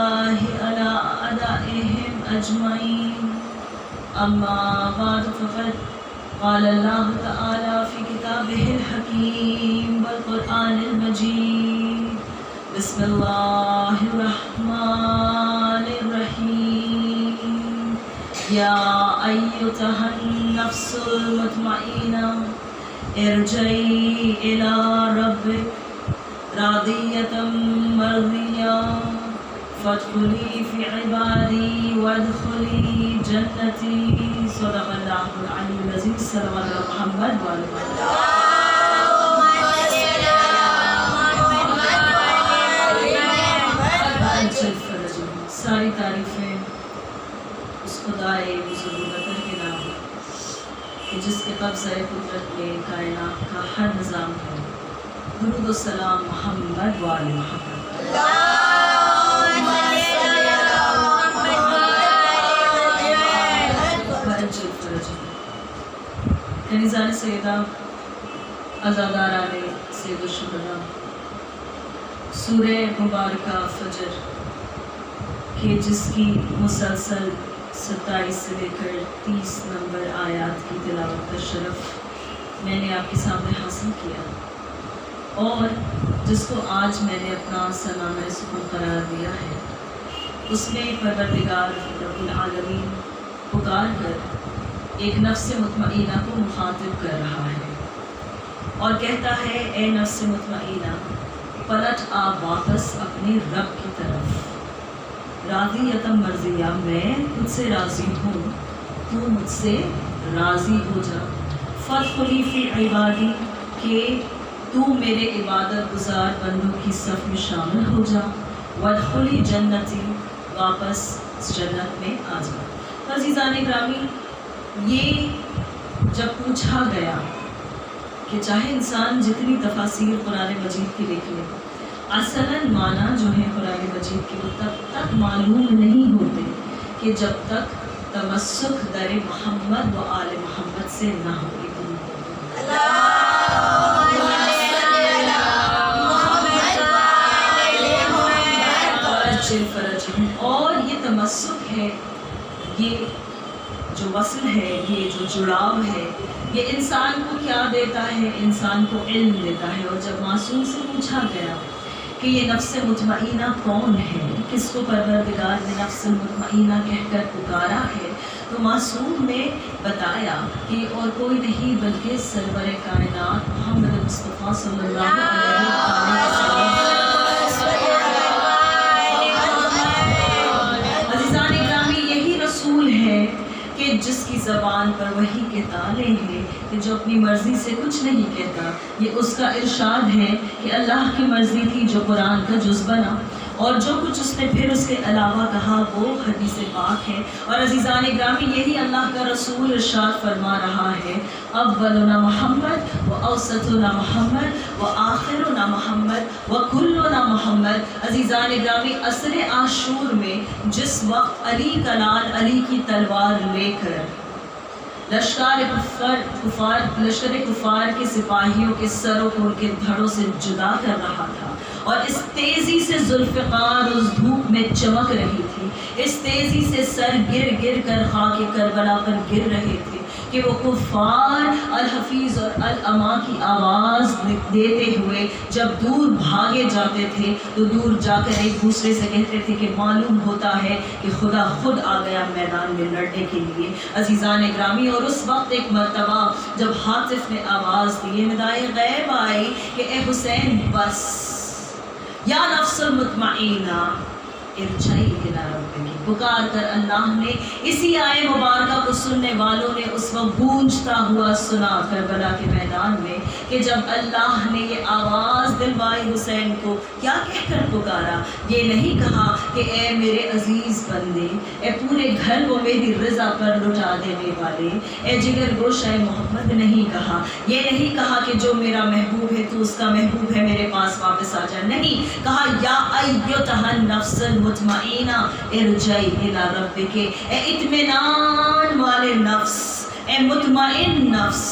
الله على أعدائهم أجمعين. أما بعد فقد قال الله تعالى في كتابه الحكيم والقرآن المجيد. بسم الله الرحمن الرحيم. يا أيتها النفس المطمئنة ارجعي إلى ربك راضية مرضية فادخلي في عبادي وادخلي جنتي. صدق الله العلي العظيم. صلوات على محمد وعلى ساری تعریفیں اس خدائے بزرگ بطر کے نام کہ جس کے قبضۂ قدرت میں کائنات کا ہر نظام ہے. درود و سلام محمد وعلی محمد. کنیزان سیدہ عزاداران سید الشہداء، سورہ مبارکہ فجر کہ جس کی مسلسل 27 سے لے کر 30 نمبر آیات کی تلاوت کا شرف میں نے آپ کے سامنے حاصل کیا، اور جس کو آج میں نے اپنا سلامہ سکون قرار دیا ہے، اس میں پروردگار رب العالمین پکار کر ایک نفس مطمئنہ کو مخاطب کر رہا ہے اور کہتا ہے اے نفس مطمئنہ پلٹ آ واپس اپنے رب کی طرف. راضیۃ مرضیہ، میں تجھ سے راضی ہوں، تو مجھ سے راضی ہو جا. فادخلی فی عبادی، کہ تو میرے عبادت گزار بندوں کی صف میں شامل ہو جا. وادخلی جنتی، واپس اس جنت میں آ جا. عزیزان گرامی، یہ جب پوچھا گیا کہ چاہے انسان جتنی تفاسیر قرآن مجید کی لکھ لے، اصلاً معنی جو ہے قرآن مجید کے وہ تب تک معلوم نہیں ہوتے کہ جب تک تمسک در محمد و آل محمد سے نہ ہو. اور یہ تمسک ہے، یہ جو وصل ہے، یہ جو جڑاؤ ہے، یہ انسان کو کیا دیتا ہے؟ انسان کو علم دیتا ہے. اور جب معصوم سے پوچھا گیا کہ یہ نفس مطمئنہ کون ہے، کس کو پروردگار نے نفس مطمئنہ کہہ کر پکارا ہے، تو معصوم نے بتایا کہ اور کوئی نہیں بلکہ سرور کائنات محمد مصطفیٰ صلی اللہ علیہ وسلم. عزیزان اکرامی، یہی رسول ہے کہ جس کی زبان پر وحی کے تالے ہیں، کہ جو اپنی مرضی سے کچھ نہیں کہتا. یہ اس کا ارشاد ہے کہ اللہ کی مرضی تھی جو قرآن کا جز بنا، اور جو کچھ اس نے پھر اس کے علاوہ کہا وہ حدیث پاک ہے. اور عزیزان گرامی، یہی اللہ کا رسول ارشاد فرما رہا ہے اولنا محمد و اوسطنا محمد و آخرنا محمد و کلنا محمد. عزیزان گرامی، عصر عاشور میں جس وقت علی کا لال علی کی تلوار لے کر لشکر کفار کے سپاہیوں کے سروں کو ان کے دھڑوں سے جدا کر رہا تھا، اور اس تیزی سے ذوالفقار اس دھوپ میں چمک رہی تھی، اس تیزی سے سر گر گر کر خاک کربلا پر گر رہے تھے کہ وہ کفار الحفیظ اور الاما کی آواز دیتے ہوئے جب دور بھاگے جاتے تھے تو دور جا کر ایک دوسرے سے کہتے تھے کہ معلوم ہوتا ہے کہ خدا خود آ گیا میدان میں لڑنے کے لیے. عزیزان گرامی، اور اس وقت ایک مرتبہ جب حاطف نے آواز دی، ندائے غیب آئی کہ اے حسین بس، یا نفس المطمئنہ ارجعی الی ربک، پکار کر اللہ نے اسی آئے مبارکہ کو سننے والوں نے اس وقت گونجتا ہوا سنا کربلا کے میدان میں کہ جب اللہ نے یہ آواز دلوائے حسین کو کیا کہہ کر پکارا. یہ نہیں کہا کہ اے میرے عزیز بندے، اے پورے گھر کو میری رضا پر لٹا دینے والے، اے جگر گوشہ محمد نہیں کہا. یہ نہیں کہا کہ جو میرا محبوب ہے تو اس کا محبوب ہے، میرے پاس واپس آ جا. نہیں کہا یا ایتھا النفس المطمئنہ ارجعی الی ربک، اے اطمینان والے نفس، اے مطمئن نفس،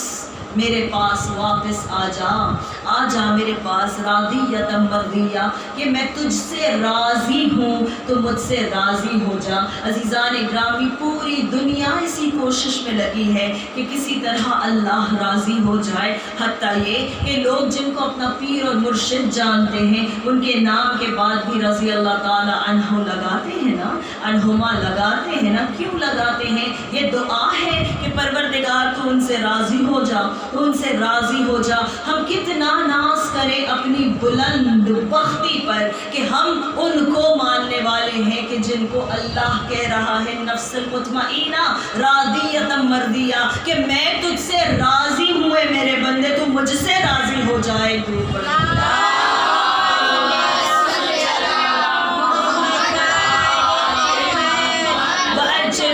میرے پاس واپس آ جا میرے پاس. راضیۃ مرضیہ، کہ میں تجھ سے راضی ہوں، تو مجھ سے راضی ہو جا۔ عزیزان گرامی، پوری دنیا اسی کوشش میں لگی ہے کہ کسی طرح اللہ راضی ہو جائے، حتیٰ یہ کہ لوگ جن کو اپنا پیر اور مرشد جانتے ہیں ان کے نام کے بعد بھی رضی اللہ تعالی عنہ لگاتے ہیں نا، عنہما لگاتے ہیں نا۔ کیوں لگاتے ہیں؟ یہ دعا ہے کہ پروردگار تو ان سے راضی ہو جا، تو ان سے راضی ہو جا۔ ہم کتنا ناز کریں اپنی بلند بختی پر کہ ہم ان کو ماننے والے ہیں کہ جن کو اللہ کہہ رہا ہے نفس المطمئنہ راضیۃ مرضیہ، کہ میں تجھ سے راضی ہوئے میرے بندے، تو مجھ سے راضی ہو جائے۔ دور پڑھ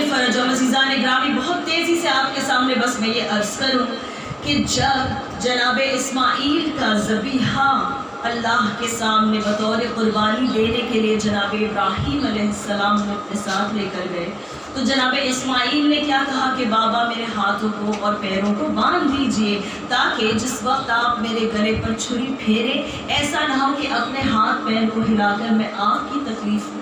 فرجم۔ عزیزان گرامی، بہت تیزی سے آپ کے سامنے بس میں یہ عرض کروں کہ جب جناب اسماعیل کا ذبیحہ اللہ کے سامنے بطور قربانی دینے کے لیے جناب ابراہیم علیہ السلام نے اپنے ساتھ لے کر گئے، تو جناب اسماعیل نے کیا کہا کہ بابا میرے ہاتھوں کو اور پیروں کو باندھ دیجئے، تاکہ جس وقت آپ میرے گلے پر چھری پھیریں ایسا نہ ہو کہ اپنے ہاتھ پیر کو ہلا کر میں آپ کی تکلیف دوں،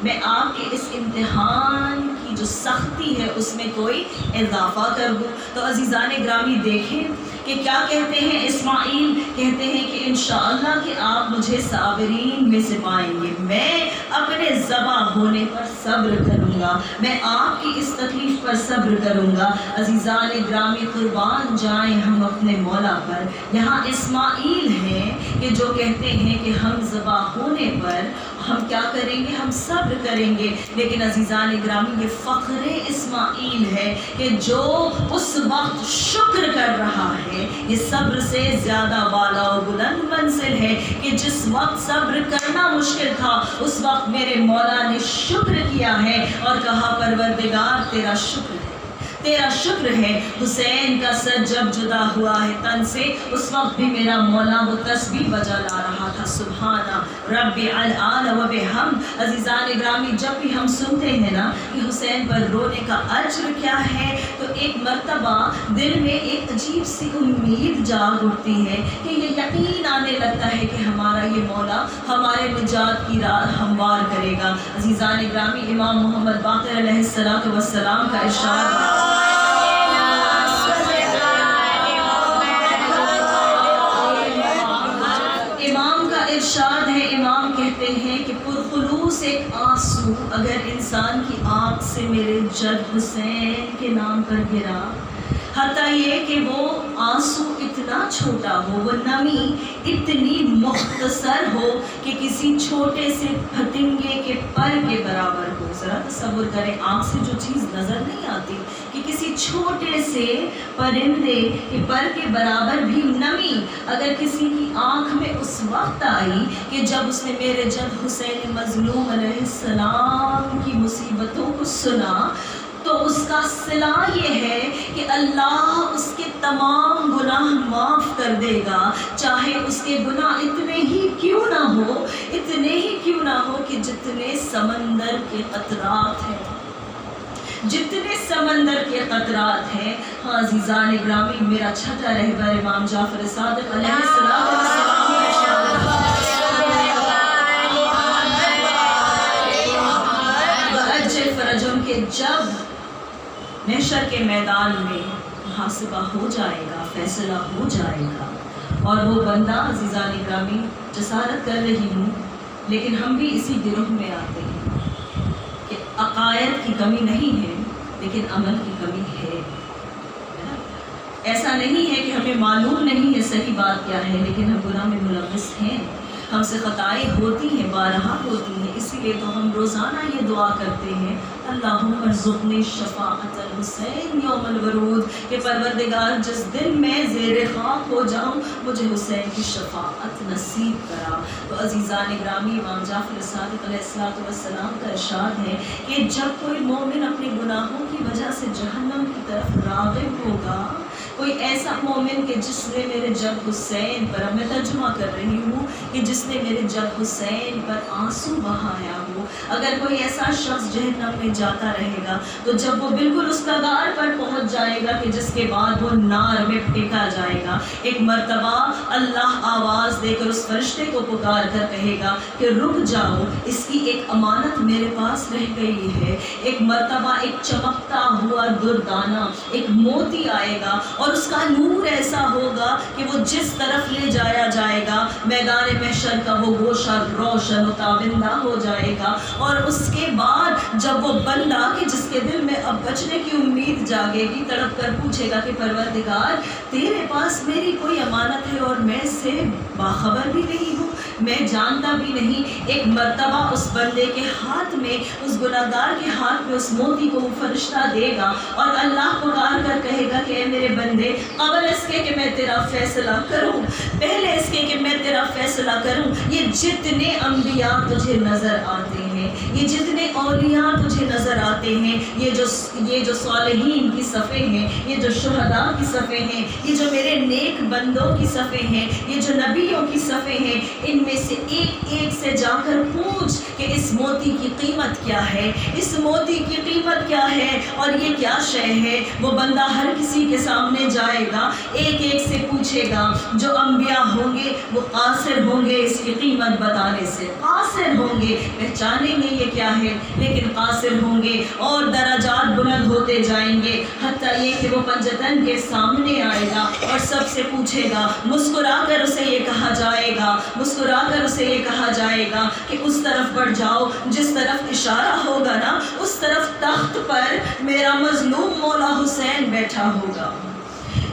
میں آپ کے اس امتحان کی جو سختی ہے اس میں کوئی اضافہ کر دوں۔ تو عزیزان گرامی دیکھیں کہ کیا کہتے ہیں اسماعیل، کہتے ہیں کہ انشاءاللہ کہ آپ مجھے صابرین میں سے پائیں گے، میں اپنے ذبح ہونے پر صبر کروں گا، میں آپ کی اس تکلیف پر صبر کروں گا۔ عزیزان گرامی، قربان جائیں ہم اپنے مولا پر۔ یہاں اسماعیل ہیں کہ جو کہتے ہیں کہ ہم ذبح ہونے پر ہم کیا کریں گے؟ ہم صبر کریں گے۔ لیکن عزیزان گرامی، یہ فخر اسماعیل ہے کہ جو اس وقت شکر کر رہا ہے، یہ صبر سے زیادہ بالا و بلند منزل ہے کہ جس وقت صبر کرنا مشکل تھا اس وقت میرے مولا نے شکر کیا ہے اور کہا پروردگار تیرا شکر ہے، تیرا شکر ہے۔ حسین کا سر جب جدا ہوا ہے تن سے، اس وقت بھی میرا مولا وہ تسبیح بجا لا رہا تھا، سبحان رب العال و بحمد۔ عزیزان گرامی، جب بھی ہم سنتے ہیں نا کہ حسین پر رونے کا اجر کیا ہے، تو ایک مرتبہ دل میں ایک عجیب سی امید جاگ اٹھتی ہے کہ یہ یقین آنے لگتا ہے کہ ہمارا یہ مولا ہمارے نجات کی راہ ہموار کرے گا۔ عزیزان گرامی، امام محمد باقر علیہ السلام کا ارشاد ارشاد ہے، امام کہتے ہیں کہ پرخلوص ایک آنسو اگر انسان کی آنکھ سے میرے جد حسین کے نام پر گرا، حتیٰ یہ کہ وہ آنسو اتنا چھوٹا ہو، وہ نمی اتنی مختصر ہو کہ کسی چھوٹے سے پھتنگے کے پر کے برابر ہو۔ ذرا تصور کریں، آنکھ سے جو چیز نظر نہیں آتی کہ کسی چھوٹے سے پرندے کے پر کے برابر بھی نمی اگر کسی کی آنکھ میں اس وقت آئی کہ جب اس نے میرے جد حسین مظلوم علیہ السلام کی مصیبتوں کو سنا، تو اس کا صلہ یہ ہے کہ اللہ اس کے تمام گناہ معاف کر دے گا، چاہے اس کے گناہ اتنے ہی کیوں نہ ہو، اتنے ہی کیوں نہ ہو کہ جتنے سمندر کے قطرات ہیں، جتنے سمندر کے قطرات ہیں۔ ہاں عزیزان گرامی، میرا چھٹا رہبر امام جعفر صادق علیہ السلام فرجم کے جب محشر کے میدان میں محاسبہ ہو جائے گا، فیصلہ ہو جائے گا، اور وہ بندہ، عزیزان گرامی جسارت کر رہی ہوں لیکن ہم بھی اسی گروہ میں آتے ہیں کہ عقائد کی کمی نہیں ہے لیکن عمل کی کمی ہے۔ ایسا نہیں ہے کہ ہمیں معلوم نہیں ہے صحیح بات کیا ہے، لیکن ہم گناہ میں ملوث ہیں، ہم سے خطائیں ہوتی ہیں، بارہا ہوتی ہیں، اسی لیے تو ہم روزانہ یہ دعا کرتے ہیں، اللہم ارزقنی شفاعت الحسین یوم الورود، کہ پروردگار جس دن میں زیر خاک ہو جاؤں مجھے حسین کی شفاعت نصیب کرا۔ تو عزیزان گرامی، امام جعفر صادق علیہ السلام کا ارشاد ہے کہ جب کوئی مومن اپنے گناہوں کی وجہ سے جہنم کی طرف راغب ہوگا، کوئی ایسا مومن کہ جس نے میرے جد حسین پر، میں ترجمہ کر رہی ہوں، کہ جس نے میرے جد حسین پر آنسو بہایا ہو، اگر کوئی ایسا شخص جہنم میں جاتا رہے گا. تو جب وہ بالکل اس کگار پر پہنچ جائے گا کہ جس کے بعد وہ نار میں پھینکا جائے گا, ایک مرتبہ اللہ آواز دے کر اس فرشتے کو پکار کر کہے گا کہ رک جاؤ, اس کی ایک امانت میرے پاس رہ گئی ہے. ایک مرتبہ ایک چمکتا ہوا دردانہ, ایک موتی آئے گا اور اس کا نور ایسا ہوگا کہ وہ جس طرف لے جایا جائے گا میدان محشر کا وہ گوشہ روشن و تابندہ ہو جائے گا. اور اس کے بعد جب وہ بندہ کہ جس کے دل میں اب بچنے کی امید جاگے گی تڑپ کر پوچھے گا کہ پروردگار تیرے پاس میری کوئی امانت ہے اور میں اس سے باخبر بھی نہیں ہوں, میں جانتا بھی نہیں. ایک مرتبہ اس بندے کے ہاتھ میں, اس گناہگار کے ہاتھ میں اس موتی کو وہ فرشتہ دے گا اور اللہ پکار کر کہے گا کہ اے میرے بندے, قبل اس کے کہ میں تیرا فیصلہ کروں, پہلے اس کے کہ میں تیرا فیصلہ کروں, یہ جتنے انبیاء تجھے نظر آتے ہیں, یہ جتنے اولیاء تجھے نظر آتے ہیں, یہ جو صالحین کی صفیں ہیں, یہ جو شہداء کی صفیں ہیں, یہ جو میرے نیک بندوں کی صفیں ہیں, یہ جو نبیوں کی صفیں ہیں, ان میں سے ایک ایک سے جا کر پوچھ کہ اس موتی کی قیمت کیا ہے, اس موتی کی قیمت کیا ہے اور یہ کیا شے ہے. وہ بندہ ہر کسی کے سامنے جائے گا, ایک ایک سے پوچھے گا. جو انبیاء ہوں گے وہ قاصر ہوں گے اس کی قیمت بتانے سے, قاصر ہوں گے, پہچانیں گے یہ کیا ہے لیکن قاصر ہوں گے, اور درجات بلند ہوتے جائیں گے حتیٰ یہ کہ وہ پنجتن کے سامنے آئے گا اور سب سے پوچھے گا. مسکرا کر اسے یہ کہا جائے گا, مسکرا کر اسے یہ کہا جائے گا کہ اس طرف بڑھ جاؤ, جس طرف اشارہ ہوگا نا اس طرف تخت پر میرا مظلوم مولا حسین بیٹھا ہوگا.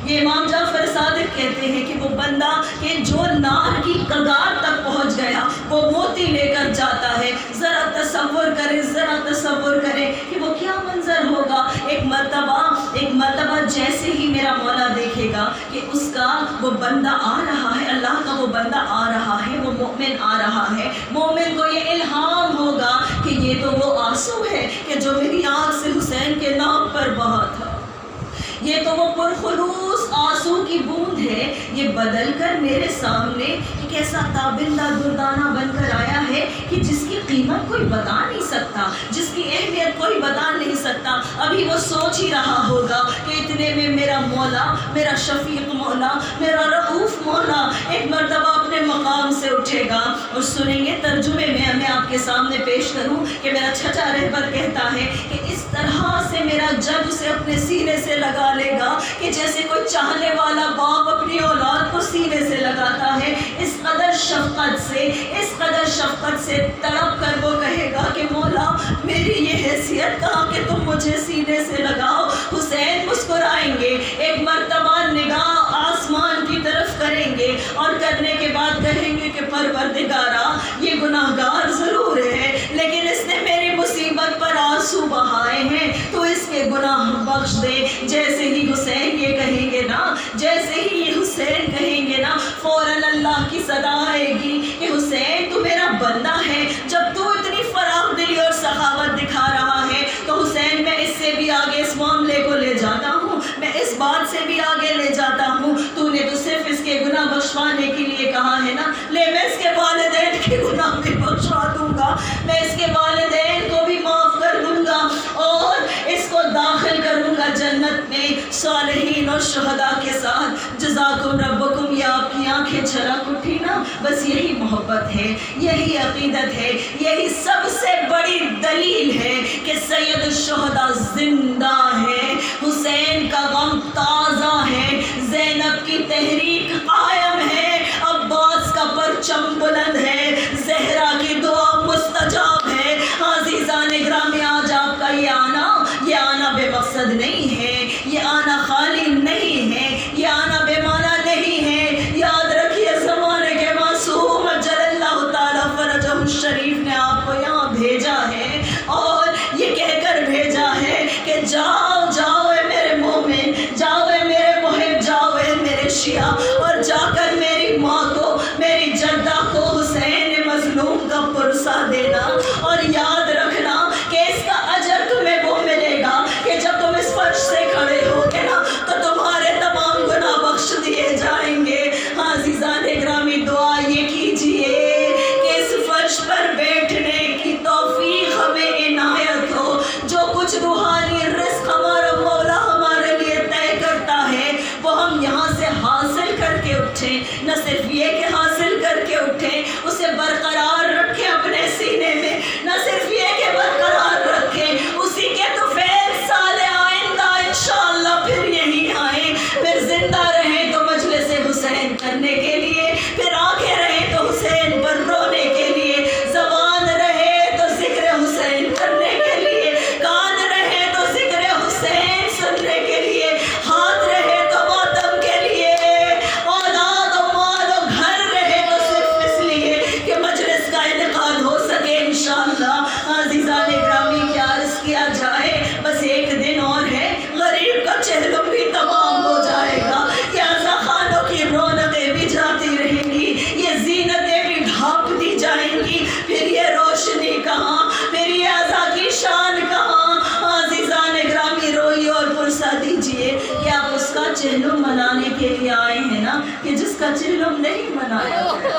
یہ امام جعفر صادق کہتے ہیں کہ وہ بندہ کہ جو نار کی کگار تک پہنچ گیا وہ موتی لے کر جاتا ہے. ذرا تصور کرے کہ وہ کیا منظر ہوگا. ایک مرتبہ جیسے ہی میرا مولا دیکھے گا کہ اس کا وہ بندہ آ رہا ہے, اللہ کا وہ بندہ آ رہا ہے, وہ مومن آ رہا ہے, مومن کو یہ الہام ہوگا کہ یہ تو وہ آنسو ہے کہ جو میری آنکھ سے حسین کے نام پر بہا تھا, یہ تو وہ پرخلوص آنسو کی بوند ہے, یہ بدل کر میرے سامنے ایک ایسا تابندہ دردانہ بن کر آیا ہے کہ جس کی قیمت کوئی بتا نہیں سکتا, جس کی اہمیت کوئی بتا نہیں سکتا. ابھی وہ سوچ ہی رہا ہوگا کہ اتنے میں میرا مولا, میرا شفیق مولا, میرا رؤوف مولا ایک مرتبہ اپنے مقام سے اٹھے گا. اور سنیں گے ترجمے میں آپ کے سامنے پیش کروں کہ میرا چھچا رہبر کہتا ہے کہ اس طرح سے میرا جگ اسے اپنے سینے سے لگا لے گا کہ جیسے کوئی چاہنے والا باپ اپنی اولاد کو سینے سے لگاتا ہے. اس قدر شفقت سے تڑپ کر وہ کہے گا کہ مولا میری یہ حیثیت کہاں کہ تم مجھے سینے سے لگاؤ. حسین مسکرائیں گے, ایک مرتبہ نگاہ آسمان کی طرف کریں گے اور کرنے کے بعد کہیں گے کہ پروردگارا یہ گناہگار ضرور ہے لیکن اس نے میری مصیبت پر آنسو بہائے ہیں, تو اس کے گناہ بخش دے. جیسے ہی حسین یہ کہیں گے نا, جیسے ہی یہ حسین کہیں گے نا, فوراً اللہ کی صدا آئے گی کہ حسین تو میرا بندہ ہے. جب تو اتنی فراخ دلی اور سخاوت دکھا رہا ہے تو حسین میں اس سے بھی آگے اس معاملے کو لے جاتا ہوں, میں اس بات سے بھی آگے لے جاتا ہوں. تو نے تو صرف اس کے گناہ بخشوانے کے لیے کہا ہے نا, لے میں اس کے والدین کے گناہ بھی بخشوا دوں گا, میں اس کے والدین کو بھی معاف کر دوں گا اور اس کو داخل کروں گا جنت میں صالحین اور شہداء کے ساتھ. جزاکم ربکم. یہ آپ کی آنکھیں چھلک اٹھی نا, بس یہی محبت ہے, یہی عقیدت ہے, یہی سب سے بڑی دلیل ہے کہ سید الشہداء زندہ ہے, حسین کا غم تازہ ہے, زینب کی تحریک قائم ہے, عباس کا پرچم بلند ہے, زہرا کی دعا مستجاب ہے. عزیزان گرامی, آج آپ کا یہ آنا بے مقصد نہیں ہے, یہ آنا خالی نہیں ہے, یہ آنا بے معنی نہیں ہے. یاد رکھیے زمانے کے معصوم اجل اللہ تعالیٰ فرجہ الشریف نے آپ کو یہاں بھیجا ہے کچھ روحانی رزق ہمارا مولا ہمارے لیے طے کرتا ہے وہ ہم یہاں سے حاصل کر کے اٹھیں، نہ صرف یہ کہ حاصل کر کے اٹھیں، اسے برقرار رکھیں اپنے سینے میں، نہ صرف یہ کہ برقرار رکھیں، اسی کے تو فیض سال آئندہ انشاءاللہ پھر یہی آئیں، پھر زندہ رہیں تو مجلس حسین کرنے کے لیے، پھر آنکھیں رہیں تو حسین پر رونے کے لیے، زبان رہے تو ذکر حسین کرنے کے لیے، کان رہے تو ذکر حسین سننے کے لیے، ہاتھ رہے تو ماتم کے لیے، اولاد و مال و گھر رہے تو صرف اس لیے کہ مجلس کا انعقاد ہو سکے انشاءاللہ۔ عزیزان گرامی کیا عرض کیا جائے، بس ایک دن اور ہے، غریب کا چہلم بھی تمام ہو جائے گا، یہ عزاخانوں کی رونقیں بھی جاتی رہیں گی، یہ زینتیں بھی ڈھانپ دی جائیں گی، پھر یہ روشنی کہاں، پھر یہ عزا کی شان کہاں۔ عزیزان گرامی روئیے اور پرسہ دیجئے کہ آپ اس کا چہلم منانے کے لیے آئے ہیں نا، کہ جس کا چہلم نہیں منایا گیا۔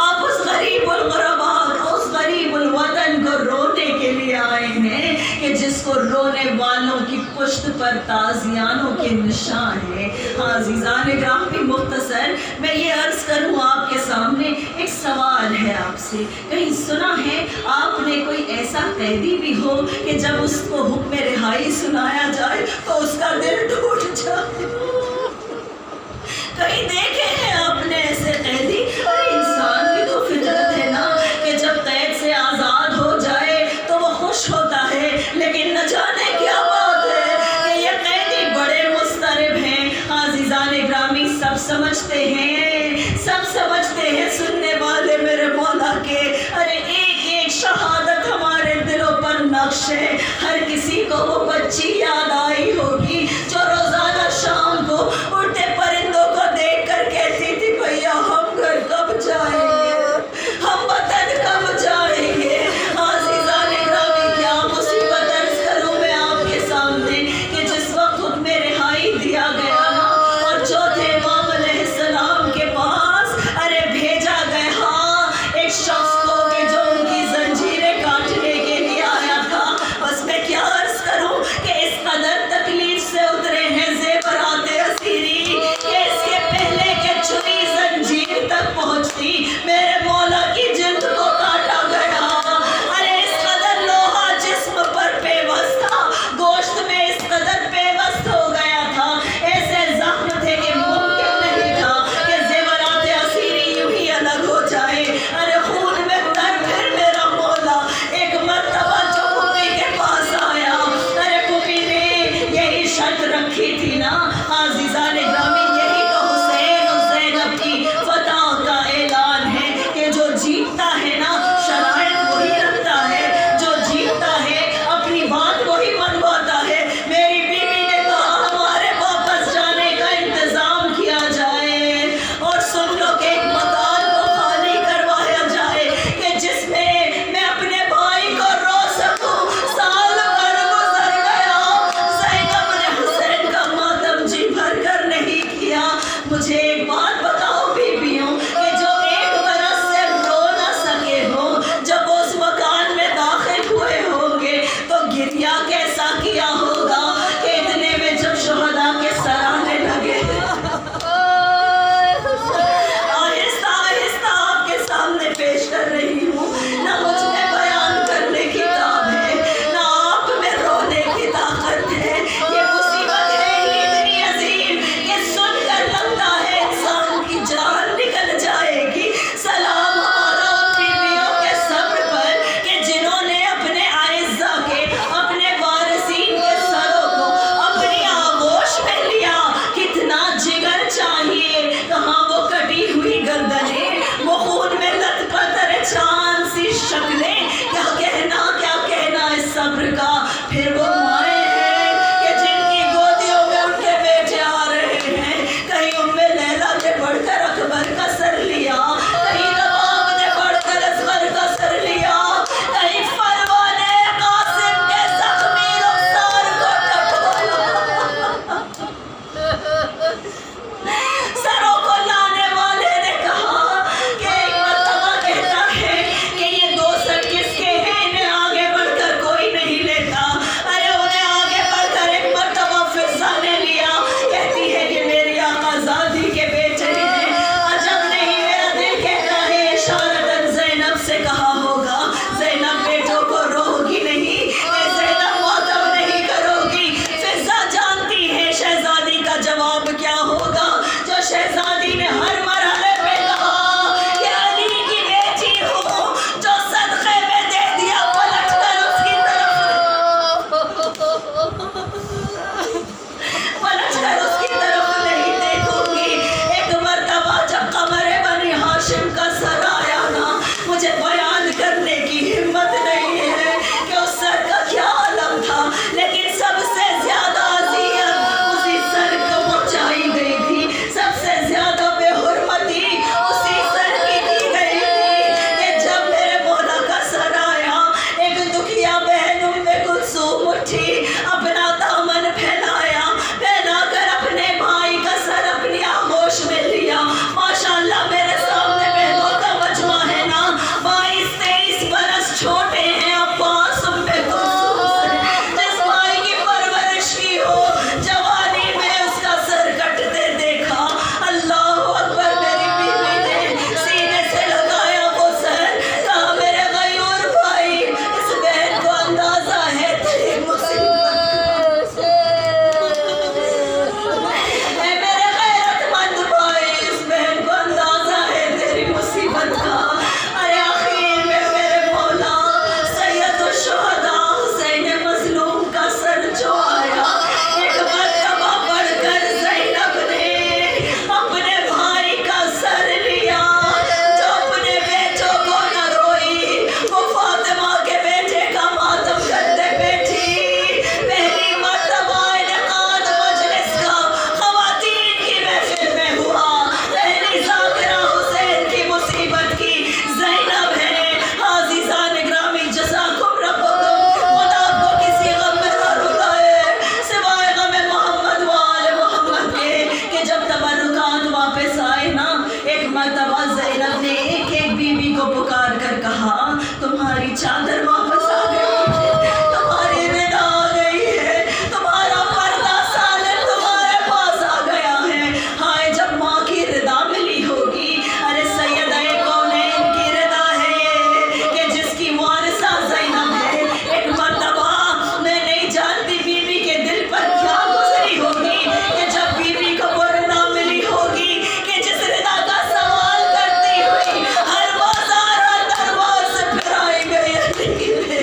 آپ اس غریب الغرباء کو، اس غریب الوطن کو رونے کے لیے آئے ہیں کہ جس کو رونے والوں کی پشت پر تازیانوں کے نشان ہیں۔ عزیزان گرامی مختصر میں یہ عرض کروں آپ کے سامنے، ایک سوال ہے آپ سے، کہیں سنا ہے آپ نے کوئی ایسا قیدی بھی ہو کہ جب اس کو حکم رہائی سنایا جائے تو اس کا دل ٹوٹ جائے؟ کہیں دیکھے ہیں آپ نے ایسے قیدی؟ انسان کی تو فطرت ہے نا کہ جب قید سے آزاد ہو جائے تو وہ خوش ہوتا ہے، لیکن نہ جانے کیا بات ہے کہ یہ قیدی بڑے مضطرب ہیں۔ عزیزان گرامی سب سمجھتے ہیں سننے والے میرے مولا کے، ارے ایک ایک شہادت ہمارے دلوں پر نقش ہے۔ ہر کسی کو وہ بچی یاد آئی ہوگی جو روزانہ شام کو اڑتے پرندوں کو دیکھ کر کہتی تھی بھیا ہم گھر کب جائیں گے، ہم وطن کب جائیں گے۔ عزیزان گرامی کیا مصیبت عرض کروں میں آپ کے سامنے کہ جس وقت حکم رہائی دیا گیا نا اور چوتھے امام علیہ السلام کے چادر واپس آ گئی ہے، تمہاری رضا آ گئی ہے، تمہارا پردہ سالم تمہارے پاس آ گیا ہے۔ ہائے جب ماں کی رضا ملی ہوگی، ارے سیدہ کونین کی رضا ہے یہ کہ جس کی وارثہ زینب ہے۔ ایک مرتبہ میں نہیں جانتی بی بی کے دل پر کیا گزری ہوگی کہ جب بی بی کو وہ رضا ملی ہوگی کہ جس رضا کا سوال کرتی ہوئی ہر بازار ہر دربار سے پھرائی گئی ہے۔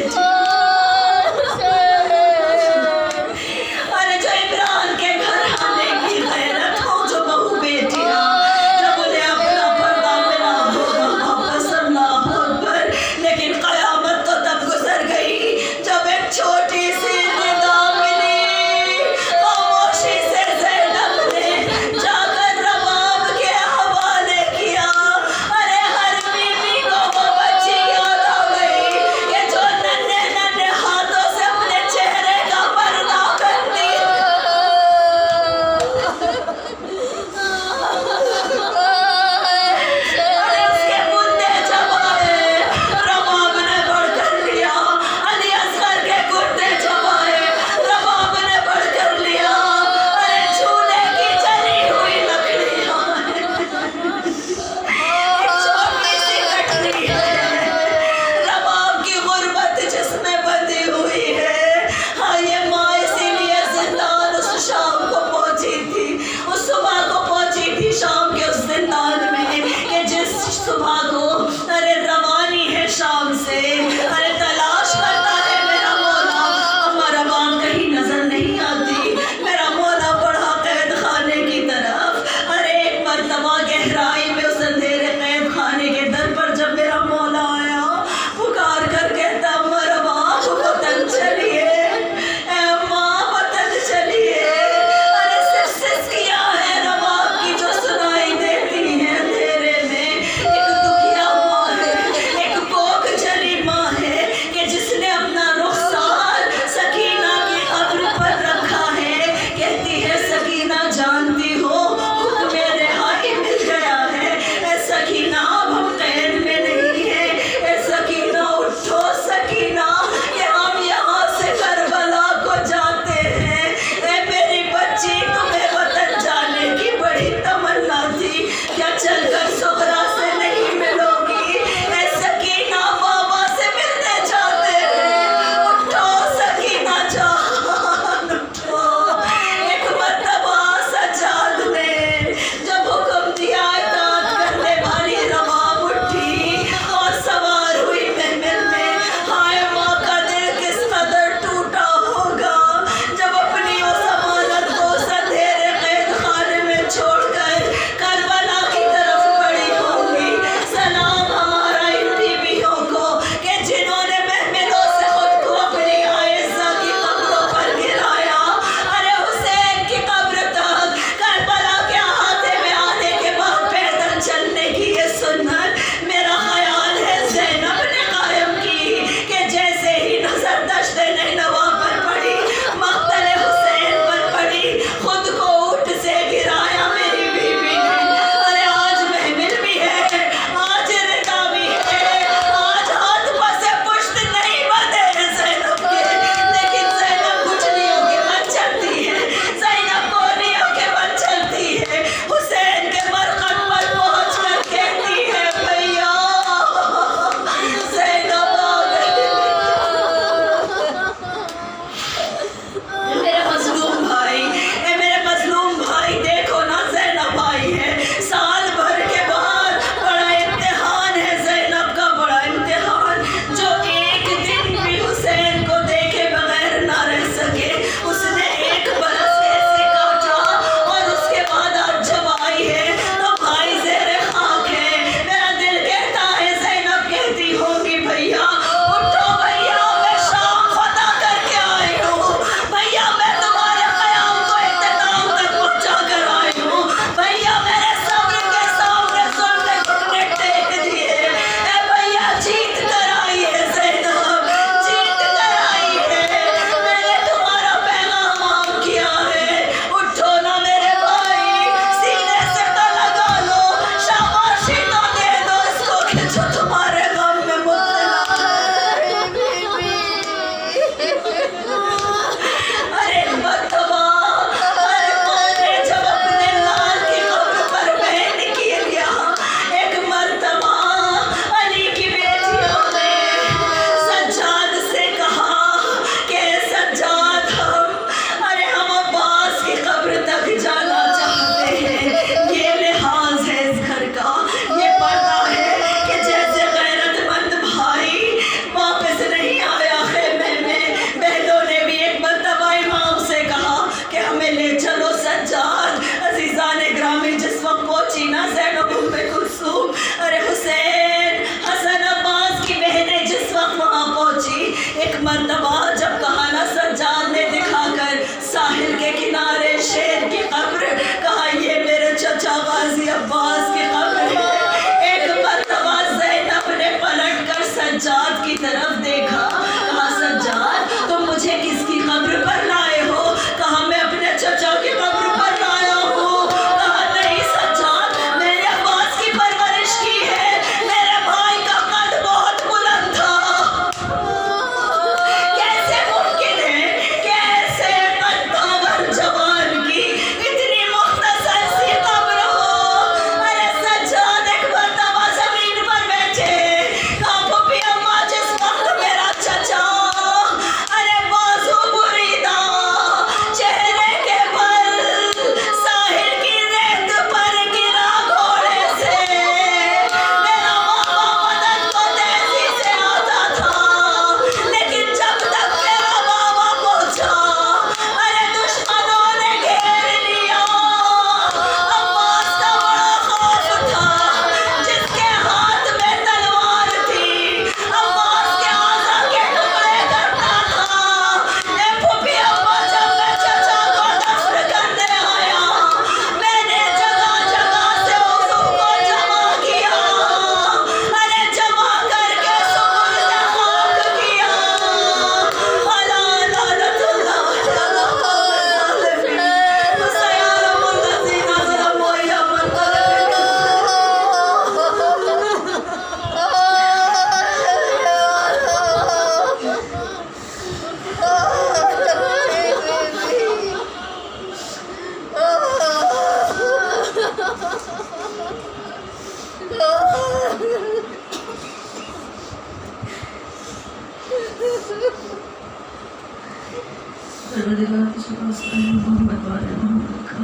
پروردگار تجھے واسطہ ہے محمد والے محمد کا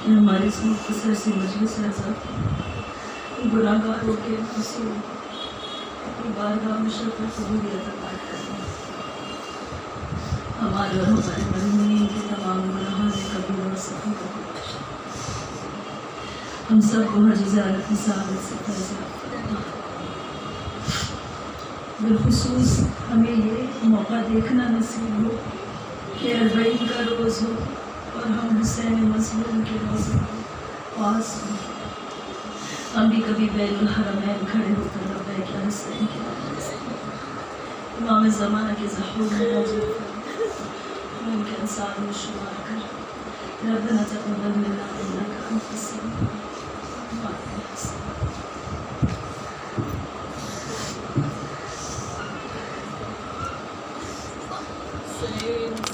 کہ ہمارے اس مختصر سی مجلس سے آزاد گناہگاروں کے حصول اپنی بارگاہ میں شرف قبولیت عطا کریں. ہمارے اور ہمارے مرحومین کے تمام گناہوں سے کبھی اور سخی کو بخش. ہم سب کو حج زیارت کی سعادت سے فیض فرما. بالخصوص ہمیں یہ موقع دیکھنا نصیب ہو کہ اربعین کا روز ہو اور ہم حسین مظلوم کے روزے پاس ہوں. ہم بھی کبھی بین الحرمین کھڑے ہو کر لبیک یا حسین کے امام زمانہ کے ظہور میں موجود ہیں. ان کے انصار میں شمار کر ربنا تقبل منا انک انت السمیع العلیم.